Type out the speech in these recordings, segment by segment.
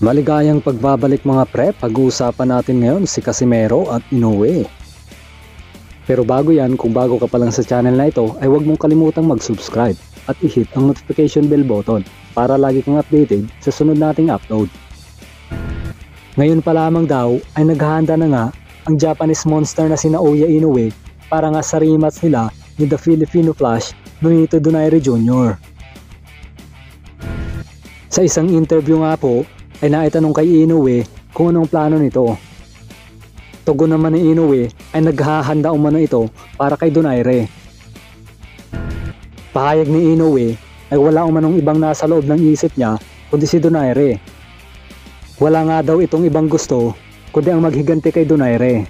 Maligayang pagbabalik mga pre, pag-uusapan natin ngayon si Casimero at Inoue. Pero bago yan, kung bago ka pa lang sa channel na ito, ay huwag mong kalimutang mag-subscribe at i-hit ang notification bell button para lagi kang updated sa sunod nating upload. Ngayon pa lamang daw ay naghahanda na nga ang Japanese monster na sina Naoya Inoue para nga sa rematch nila ni The Filipino Flash Nonito Donaire Jr. Sa isang interview nga po, ay naitanong kay Inoue kung anong plano nito. Tugon naman ni Inoue ay naghahanda umano ito para kay Donaire. Pahayag ni Inoue ay wala umanong ibang nasa loob ng isip niya kundi si Donaire. Wala nga daw itong ibang gusto kundi ang maghiganti kay Donaire.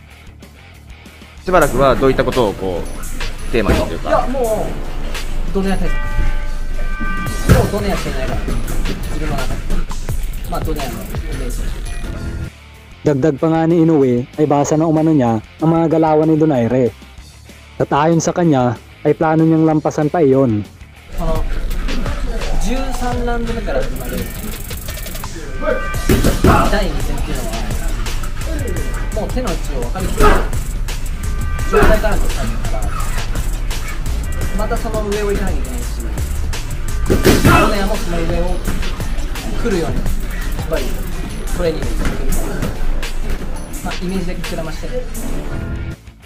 しばらくはどういったことをこうテーマにというか。いやもうドネア対策。もうドネアしてないから自分の中で。まあドネアのイメージ。Dagdag pa nga ni Inoue ay basa na umano niya ang mga galawan ni Donaire. At ayon sa kanya ay plano niyang lampasan pa iyon. 13ラウンド目から始まる第2戦っていうのはもう手の内を分かりきる状態からのスタートからまたその上を行かなきゃいけないしドネアもその上を来るようにやっぱりトレーニングを続けるから、イメージだけ膨らましてね。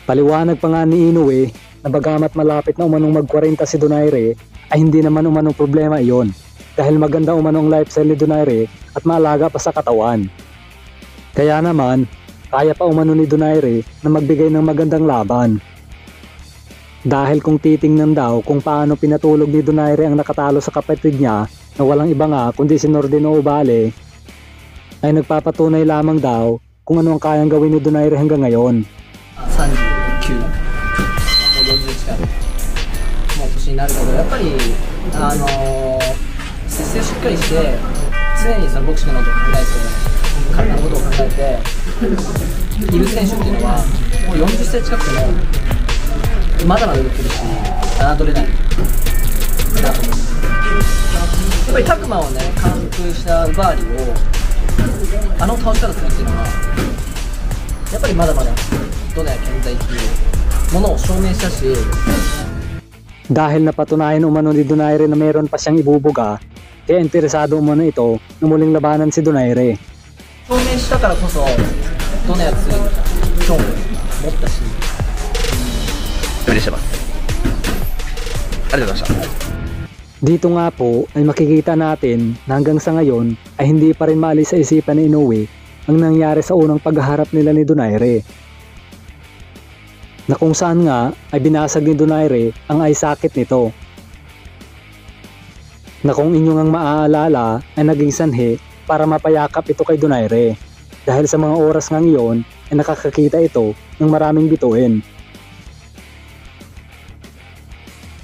Paliwanag pa nga ni Inoue na bagamat malapit na umanong mag-40 si Donaire ay hindi naman umanong problema iyon dahil maganda umanong lifestyle ni Donaire at maalaga pa sa katawan. Kaya naman, kaya pa umano ni Donaire na magbigay ng magandang laban. Dahil kung titingnan daw kung paano pinatulog ni Donaire ang nakatalo sa kapatid niya na walang iba nga kundi si Nordin Oubale, ay nagpapatunay lamang daw kung ano ang kayang gawin ni Donaire hanggang ngayon. 39もう40近いもう年になるけどやっぱり節制しっかりして常にそのボクシングのことを考えて彼らのことを考えている選手っていうのはもう40歳近くてもまだまだ打ってるし侮れないだと思います。やっぱりタクマをね完封したウバーリを倒し方するっていうのはやっぱりまだまだドネア健在っていうものを証明したし Dahil napatunayan umano ni Donaire na meron pa siyang ibubuga, kaya interesado umano ito na muling labanan si Donaire. 証明したからこそドネア強い興味持ったしお願いします。ありがとうございました。 Dito nga po ay makikita natin na hanggang sa ngayon ay hindi pa rin maalis sa isipan ni Inoue ang nangyari sa unang paghaharap nila ni Donaire. Na kung saan nga ay binasag ni Donaire ang eye socket nito. Na kung inyong ang maaalala ay naging sanhi para mapayakap ito kay Donaire. Dahil sa mga oras ng iyon ay nakakakita ito ng maraming bituin.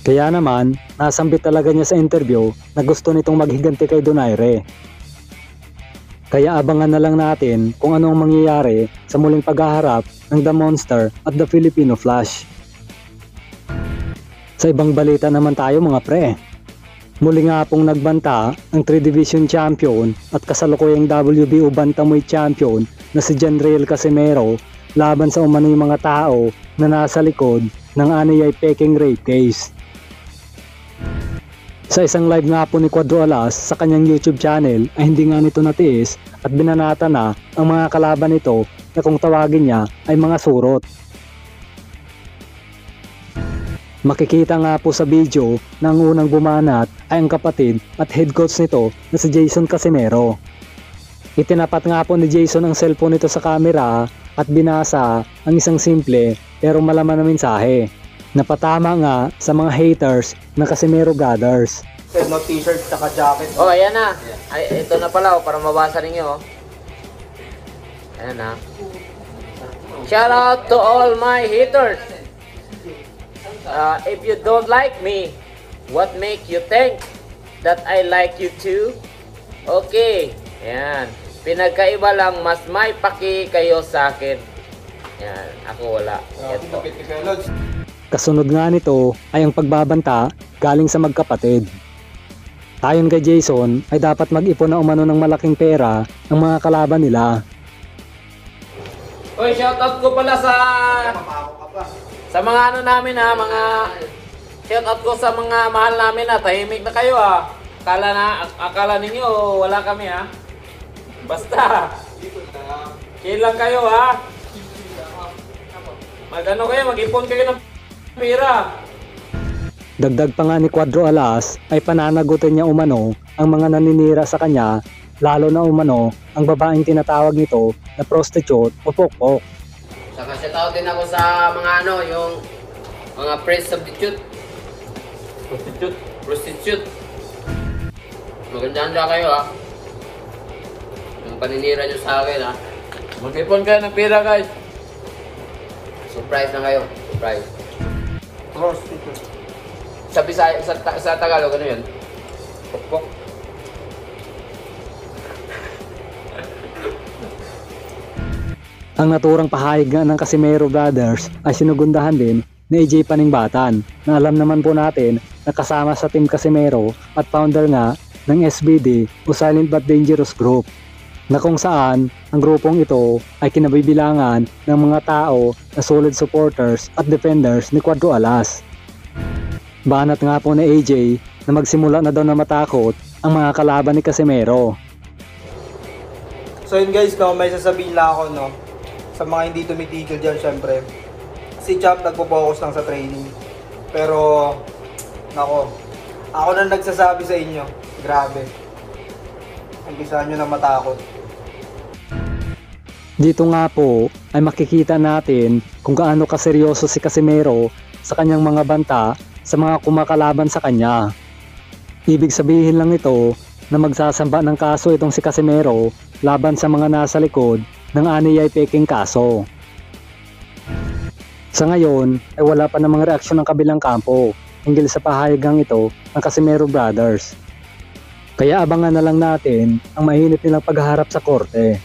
Kaya naman, nasambit talaga niya sa interview na gusto nitong maghiganti kay Donaire. Kaya abangan na lang natin kung ano ang mangyayari sa muling paghaharap ng The Monster at The Filipino Flash. Sa ibang balita naman tayo mga pre. Muli nga pong nagbanta ang 3 Division Champion at kasalukuyang WBO Bantamweight Champion na si Janriel Casimero laban sa umano'y mga tao na nasa likod ng Anayay Peking rape case. Sa isang live nga po ni Cuadro Alas sa kanyang YouTube channel ay hindi nga nito natiis at binanata na ang mga kalaban nito na kung tawagin niya ay mga surot. Makikita nga po sa video na ang unang bumanat ay ang kapatid at head coach nito na si Jason Casimero. Itinapat nga po ni Jason ang cellphone nito sa camera at binasa ang isang simple pero malaman na mensahe. Napatama nga sa mga haters ng Casimero Gathers. No t-shirt saka jacket. Oh, ayan na. Ay, ito na pala para mabasa ninyo. Ayan na. Shout out to all my haters. If you don't like me, what make you think that I like you too? Okay. Ayan. Pinagkaiba lang, mas may paki kayo sa akin. Ayan. Ako wala. Ito. Kasunod nga nito ay ang pagbabanta galing sa magkapatid. Ayon kay Jason ay dapat mag-ipon na umano ng malaking pera ng mga kalaban nila. Oy, shoutout ko pala sa mga ano namin ha, mga shoutout ko sa mga mahal namin ha. Tahimik na kayo ha. Akala ninyo wala kami ha. Basta chill lang kayo ha. Magano kayo, mag-ipon kayo ng pera. Dagdag pa nga ni Cuadro Alas ay pananagutin niya umano ang mga naninira sa kanya, lalo na umano ang babaeng tinatawag nito na prostitute o pokpok. Saka shoutout din ako sa mga ano, yung mga praise substitute. Prostitute. Magandaan kayo ha. Yung paninira nyo sa akin ha. Mag-ipon kayo ng pera guys. Surprise na kayo. Surprise. Prostitute. Sa Tagalog, ano yun? Pokpok. Ang naturang pahayag nga ng Casimero Brothers ay sinugundahan din ni AJ Paningbatan, na alam naman po natin na kasama sa Team Casimero at founder nga ng SBD o Silent But Dangerous Group, na kung saan ang grupong ito ay kinabibilangan ng mga tao na solid supporters at defenders ni Cuadro Alas. Banat nga po ni AJ na magsimula na daw na matakot ang mga kalaban ni Casimero. So yun guys, no, may sasabihin lang ako, no, sa mga hindi tumitigil dyan, syempre. Si Champ nagpo-focus lang sa training. Pero, nako, ako na nagsasabi sa inyo, grabe. Umpisahan nyo na matakot. Dito nga po ay makikita natin kung gaano kaseryoso si Casimero sa kanyang mga banta sa mga kumakalaban sa kanya. Ibig sabihin lang ito na magsasamba ng kaso itong si Casimero laban sa mga nasa likod ng aniyay peking kaso. Sa ngayon ay wala pa namang reaksyon ng kabilang kampo hinggil sa pahayagang ito ng Casimero Brothers. Kaya abangan na lang natin ang mainit nilang paghaharap sa korte.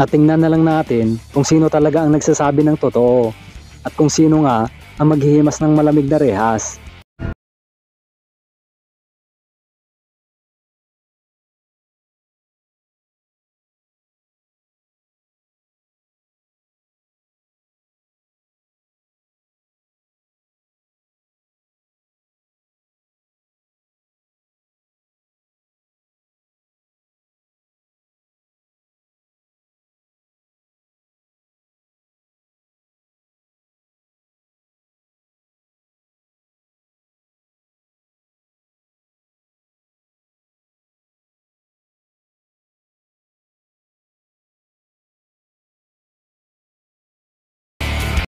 At tingnan na lang natin kung sino talaga ang nagsasabi ng totoo at kung sino nga ang maghihimas ng malamig na rehas.